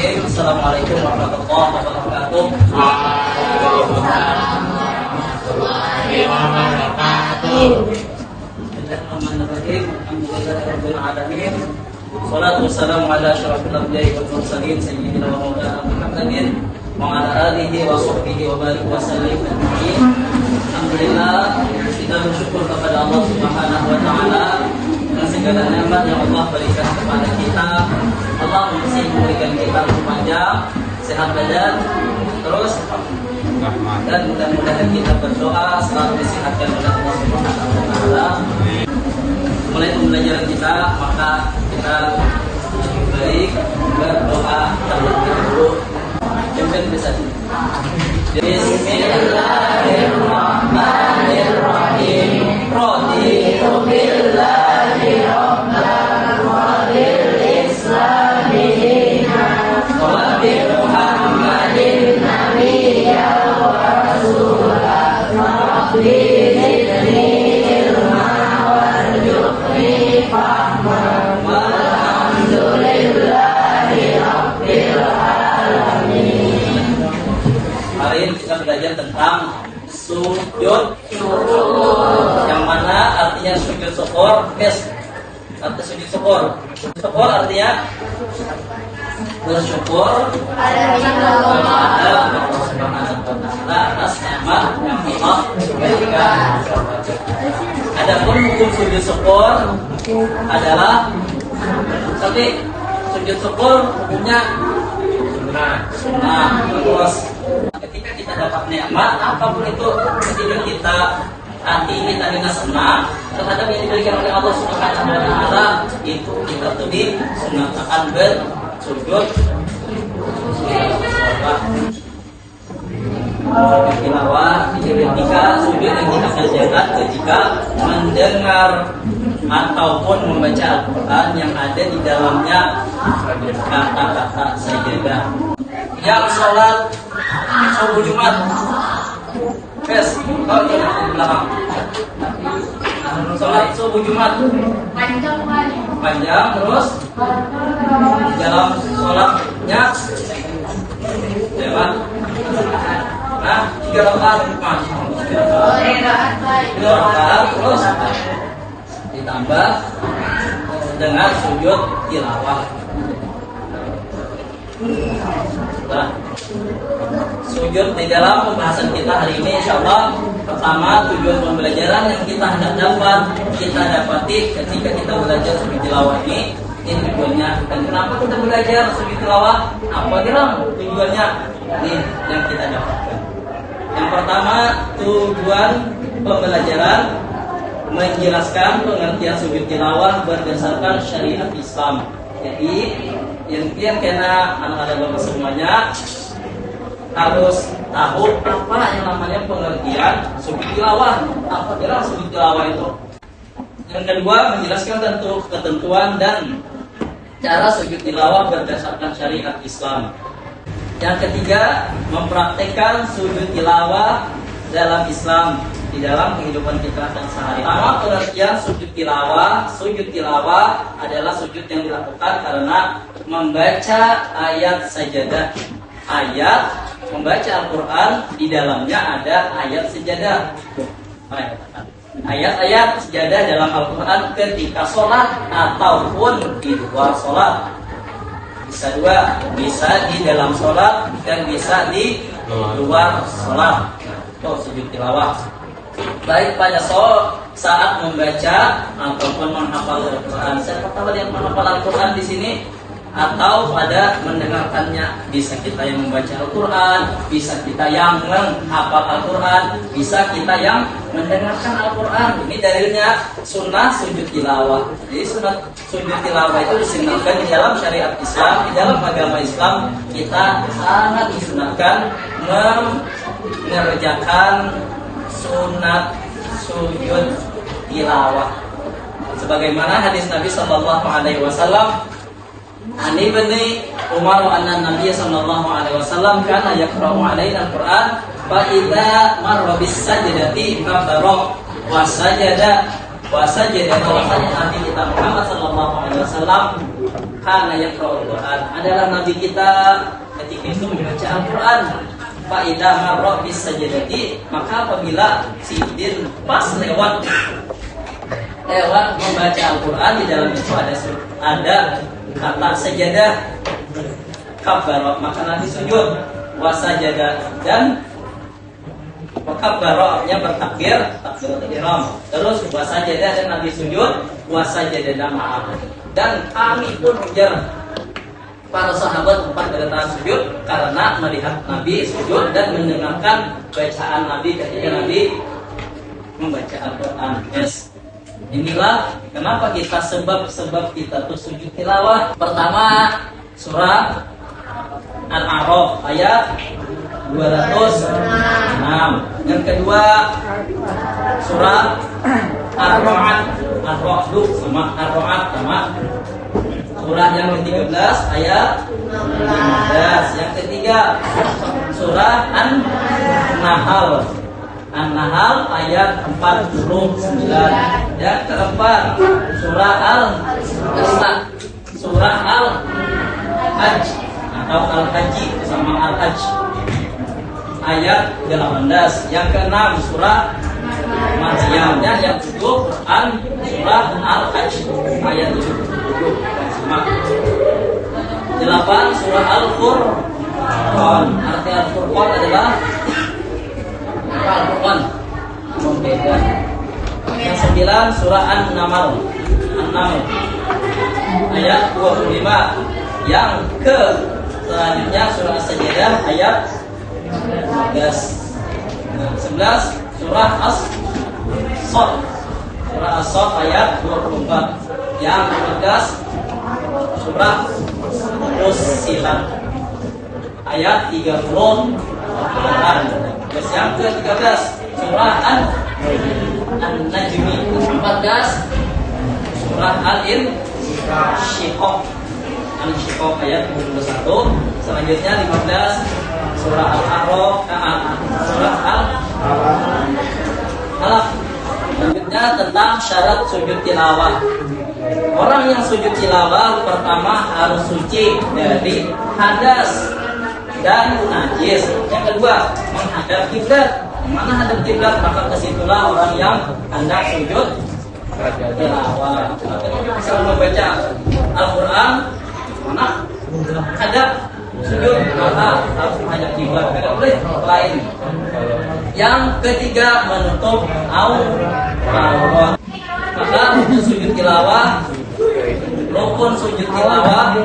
Bismillahirrahmanirrahim. Assalamualaikum warahmatullahi wabarakatuh. Waalaikumsalam warahmatullahi wabarakatuh. Bismillahirrahmanirrahim. Alhamdulillahirabbil alamin. Wassalatu wassalamu ala asyrafil anbiya'i wal mursalin sayyidina wa maulana Muhammadin wa ala alihi wa sahbihi wa barik wa sallim ajma'in. Alhamdulillah, kita bersyukur kepada Allah Subhanahu wa taala dengan segala nikmat yang Allah berikan kepada kita. Allah masih memberikan kita umur panjang, sehat badan, terus dan mudah-mudahan kita berdoa selalu disehatkan oleh Allah Subhanahu wa taala. Mulai pembelajaran kita, maka kita lebih baik berdoa terlebih dahulu. Jangan bisa. Bismillahirrahmanirrahim. Raditu billahi rabban wa bil islami dinan wa bi Muhammadin nabiyyan wa rasulan rabbi zidni ilman warzuqni fahman walhamdulillahi rabbil alamin. Hari ini kita belajar tentang sujud syukur, yang mana artinya sujud syukur. Arti sujud syukur. Syukur artinya bersyukur kepada Allah Subhanahu wa taala atas nikmat yang Allah berikan. Adapun hukum sujud syukur adalah seperti sujud syukur hukumnya sunnah. Terus ketika kita dapat nikmat apapun itu, ketika kita hati kita dengan senang terhadap yang diberikan oleh Allah Subhanahu wa taala, itu kita tuh disunahkan bersujud tilawah. Ketika sujud yang kita kerjakan ketika mendengar ataupun membaca Al-Quran yang ada di dalamnya kata-kata sajadah. Yang sholat subuh Jumat, kalau di belakang sholat subuh Jumat panjang, terus di dalam sholatnya lewat 3 rakaat, terus ditambah dengan sujud tilawah. Sujud di dalam pembahasan kita hari ini, insyaallah pertama tujuan pembelajaran yang kita hendak kita dapati ketika kita belajar sujud tilawah ini tujuannya, dan kenapa kita belajar sujud tilawah, apa kira tujuannya ini yang kita dapatkan. Yang pertama, tujuan pembelajaran menjelaskan pengertian sujud tilawah berdasarkan syariat Islam. Jadi yang kena anak-anak bapak semuanya harus tahu apa yang namanya pengertian sujud tilawah. Apa kira sujud tilawah itu? Yang kedua, menjelaskan ketentuan dan cara sujud tilawah berdasarkan syariat Islam. Yang ketiga, mempraktekkan sujud tilawah dalam Islam di dalam kehidupan kita dan sehari-hari. Pertama, pengertian sujud tilawah. Sujud tilawah adalah sujud yang dilakukan karena membaca ayat sajadah. Ayat membaca Al-Quran, di dalamnya ada ayat sajadah. Ayat-ayat sajadah dalam Al-Quran ketika sholat ataupun di luar sholat. Bisa dua, bisa di dalam sholat dan bisa di luar sholat. Itu sujud tilawah. Baik pada saat membaca ataupun menghafal Al-Quran. Siapa tahu yang menghafal Al-Quran di sini, atau pada mendengarkannya. Bisa kita yang membaca Al-Quran, bisa kita yang menghafal Al-Quran, bisa kita yang mendengarkan Al-Quran. Ini dalilnya sunnah sujud tilawah. Jadi sunnah sujud tilawah itu disunahkan di dalam syariat Islam, di dalam agama Islam. Kita sangat disunahkan mengerjakan sunat sujud tilawah. Sebagaimana hadis Nabi sallallahu alaihi wasallam, Ani bin Umar anna Nabi sallallahu alaihi wasallam kana yaqra'u alaina al-Qur'an fa idza marra bis sajdati kabbara wa sajada Nabi kita Muhammad sallallahu alaihi wasallam kana yaqra'ul Qur'an, adalah nabi kita ketika itu membaca Al-Qur'an. Fa idza marra bis sajdati, maka apabila si Udin pas lewat membaca Al-Qur'an, di dalam itu ada kata sajadah, kabbara, maka Nabi sujud, wasajada, dan kabbara-nya bertakbir, takbiratul ihram. Terus wasajada, dan Nabi sujud, wasajada maaf. Dan kami pun ujar para sahabat tempat berletak sujud karena melihat Nabi sujud dan mendengarkan bacaan Nabi ketika Nabi membaca Al-Quran. Yes. Inilah kenapa kita sebab kita tuh sujud tilawah. Pertama, surah Al-A'raf ayat 206. Yang kedua, surah Ar-Ra'd sama Ar-Ra'd sama surah yang ke-13 ayat 15. Yang ketiga, surah An-Nahl ayat 49. Yang keempat, surah Al-Hajj atau Al-Haji sama Al-Hajj ayat 18. Yang keenam, surah Maryam. Dan yang ketujuh, surah Al-Hajj ayat 77. 8, surah Al-Furqan. Arti Al-Furqan adalah Al-Furqan, membeda. Yang 9, surah An-Naml ayat 25. Yang selanjutnya surah As-Sajdah ayat 11, surah As-Saff ayat 24. Yang 15, surah Fussilat ayat 38. Terus yang ke-13, surah An-Najmi. 14, surah Al-Insyiqaq ayat 21. Selanjutnya 15, surah Al-A'raf, surah Al-Alaq. Selanjutnya tentang syarat sujud tilawah. Orang yang sujud tilawah pertama harus suci dari hadas dan najis. Yang kedua, menghadap kiblat. Mana hadap kiblat, maka kesitulah orang yang hendak sujud tilawah. Bisa membaca Al-Quran, mana hadap sujud, maka harus menghadap kiblat. Tidak boleh lain. Yang ketiga, menutup aurat. Maka untuk sujud tilawah, rukun sujud tilawah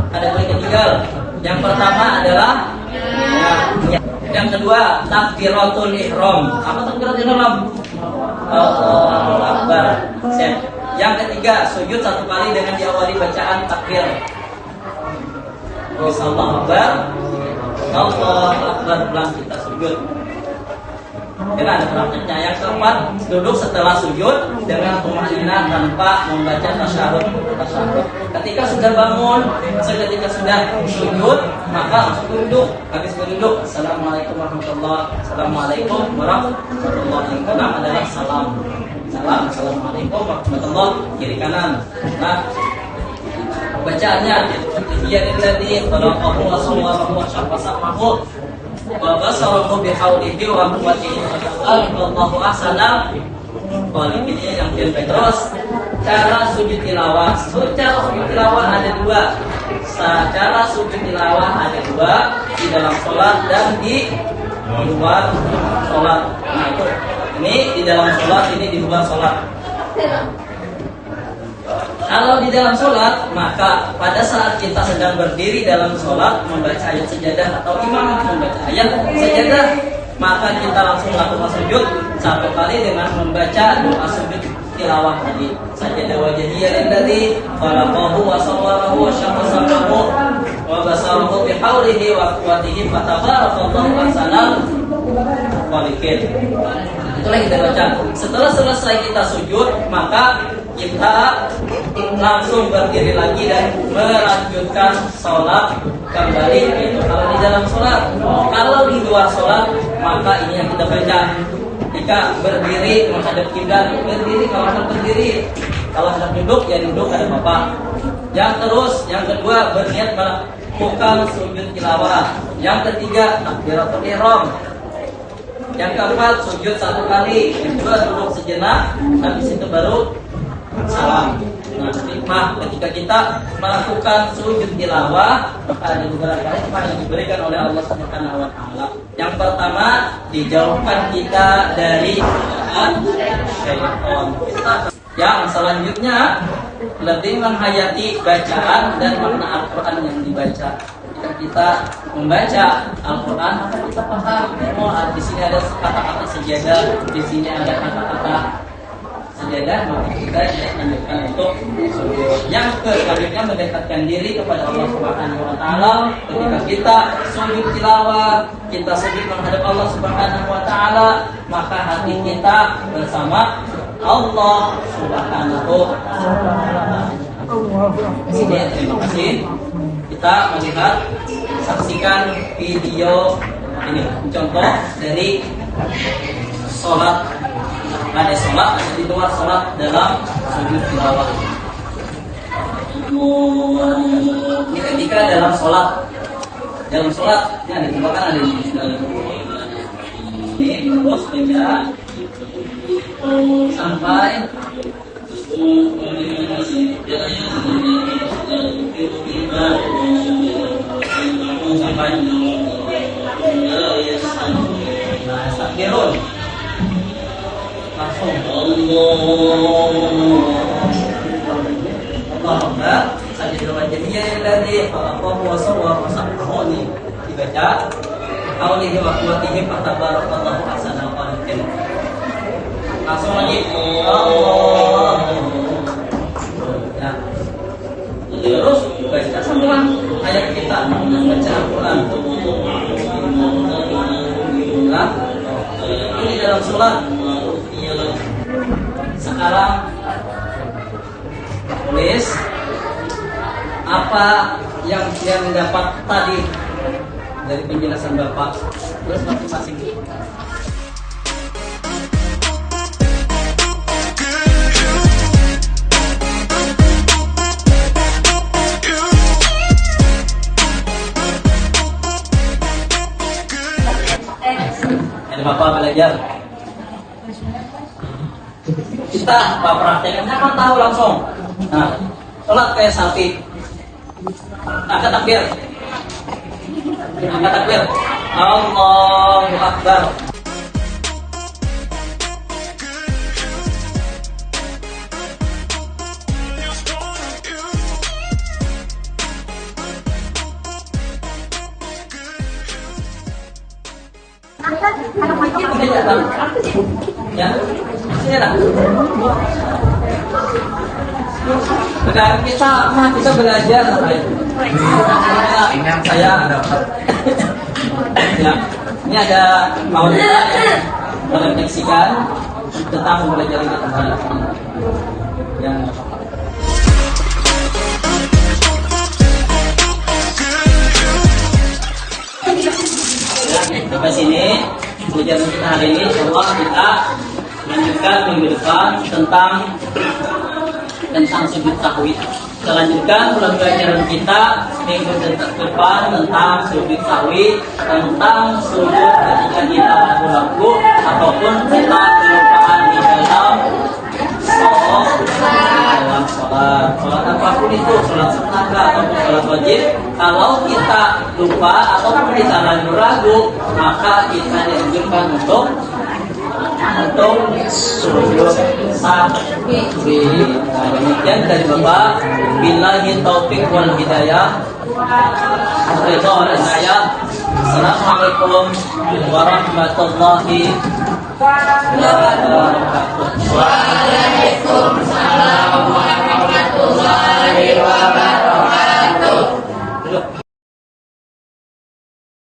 ada boleh ketinggal. Yang pertama adalah yang kedua, takbiratul ihram. Apa takbiratul ihram? Allahu Akbar. Yang ketiga, sujud satu kali dengan diawali bacaan takbir. Allahu Akbar, Allahu Akbar, pulang kita sujud. Dengan ada prakteknya. Yang keempat, duduk setelah sujud dengan tumaninah tanpa membaca tasyahud. Ketika sudah bangun, ketika sudah sujud, maka langsung duduk. Habis berduduk, Assalamualaikum warahmatullahi wabarakatuh. Adalah salam. Assalamualaikum warahmatullahi kiri kanan. Nah, bacaannya Bismillahirrahmanirrahim. Khalaqahu wa sawwarahu wa syaqqa wa basarahu bihaulihi wa quwwatihi Allahu ahsana qalibihi. Yang terus cara sujud tilawah. Cara sujud tilawah ada dua. Cara sujud tilawah ada dua, di dalam sholat dan di luar sholat. Nah itu, ini di dalam sholat, ini di luar sholat. Kalau di dalam sholat, maka pada saat kita sedang berdiri dalam sholat membaca ayat sajadah atau imam membaca ayat sajadah, maka kita langsung lakukan sujud satu kali dengan membaca doa sujud tilawah tadi. Sajadah wajhiyya lillazi khalaqahu wa sawwarahu wa syaqqa wa basarahu bihaulihi wa quwwatihi fatabarakallahu ahsanal khaliqin. Itulah kita baca. Setelah selesai kita sujud, maka kita langsung berdiri lagi dan melanjutkan sholat kembali. Itu kalau di dalam sholat. Kalau di luar sholat, maka ini yang kita baca. Jika berdiri menghadap kiblat, berdiri kalau berdiri Kalau hendak duduk, ya duduk ada bapak. Yang kedua berniat melakukan sujud tilawah. Yang ketiga takbiratul ihram. Yang keempat sujud 1 kali. Yang kedua duduk sejenak, habis itu baru salam. Nah, hikmah ketika kita melakukan sujud tilawah, maka ada beberapa hikmah yang diberikan oleh Allah Subhanahu wa taala. Yang pertama, dijauhkan kita dari syaitan. Yang selanjutnya, lebih menghayati bacaan dan makna Al-Qur'an yang dibaca. Jika kita membaca Al-Quran, maka kita paham. Oh, di sini ada kata-kata sejadah, di sini ada kata-kata sejadah, maka kita lanjutkan untuk sujud. Yang selanjutnya mendekatkan diri kepada Allah Subhanahu wa taala. Ketika kita sujud tilawah, kita sujud menghadap Allah Subhanahu wa taala, maka hati kita bersama Allah Subhanahu wa taala. Terima kasih. Kita melihat, saksikan video ini, contoh dari sholat. Ada sholat, ada di luar sholat dalam sujud tilawah. Ini ketika dalam sholat. Dalam sholat, ini ada tembakan, ada di dalam. Ini terus baca sampai sampai astagfirun langsung Allahumma sajidul wajhiyya alladhi khalaqahu wa sawwara wa sahhahu dibaca aulihi wa quwwatihi fatabarakallahu ahsanul khaliqin. Langsung lagi Allah. Ya. Terus baca semua ayat kita baca Al-Quran. Nah, ini dalam sholat. Sekarang tulis apa yang dapat tadi dari penjelasan Bapak. Terus masing-masing. Bapak belajar. Kita Bapak praktekkan, siapa tahu langsung. Nah, sholat kayak sapi. Angkat takbir. Angkat takbir. Allahu Akbar. Ya, sini lah. Sekarang kita belajar saya ya, ini ada kawan kita yang merefleksikan tentang belajar ini yang sampai sini pelajaran kita hari ini. Insyaallah kita lanjutkan minggu depan tentang sujud sahwi. Kita lanjutkan pelajaran kita minggu depan tentang sujud sahwi, tentang sujud ketika kita ragu-ragu ataupun kita kelupaan di dalam sholat apapun itu, sholat sunnah ataupun sholat wajib. Kalau kita lupa ataupun kita ragu-ragu, maka kita dianjurkan untuk sujud sahwi. Nah, demikian dari Bapak. Billahi taufiq wal hidayah. Ridho wal hidayah. Assalamualaikum warahmatullahi wabarakatuh.